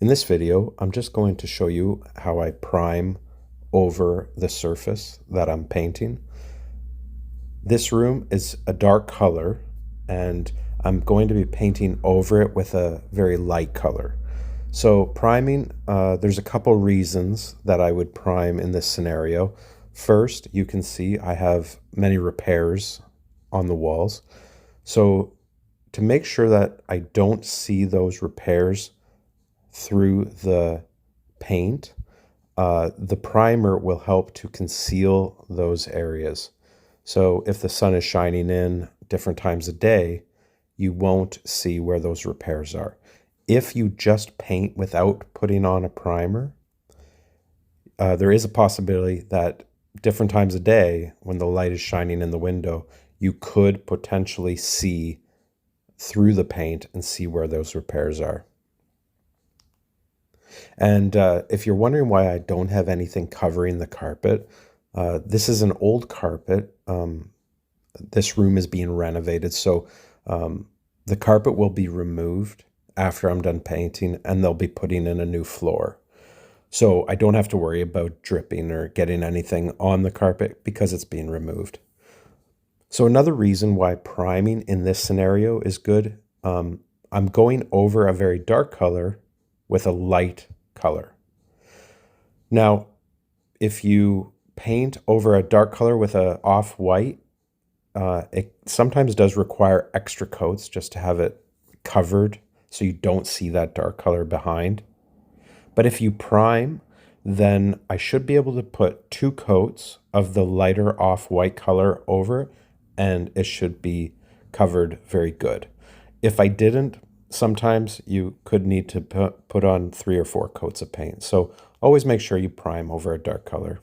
In this video, I'm just going to show you how I prime over the surface that I'm painting. This room is a dark color, and I'm going to be painting over it with a very light color. So priming, there's a couple reasons that I would prime in this scenario. First, you can see I have many repairs on the walls. So to make sure that I don't see those repairs through the paint, the primer will help to conceal those areas. So if the sun is shining in different times of day, you won't see where those repairs are. If you just paint without putting on a primer, there is a possibility that different times of day, when the light is shining in the window, you could potentially see through the paint and see where those repairs are. And if you're wondering why I don't have anything covering the carpet, this is an old carpet. This room is being renovated, so the carpet will be removed after I'm done painting, and they'll be putting in a new floor. So I don't have to worry about dripping or getting anything on the carpet because it's being removed. So another reason why priming in this scenario is good, I'm going over a very dark color with a light color. Now, if you paint over a dark color with a off-white, it sometimes does require extra coats just to have it covered so you don't see that dark color behind. But if you prime, then I should be able to put 2 coats of the lighter off-white color over, and it should be covered very good. If I didn't, sometimes you could need to put on 3 or 4 coats of paint. So always make sure you prime over a dark color.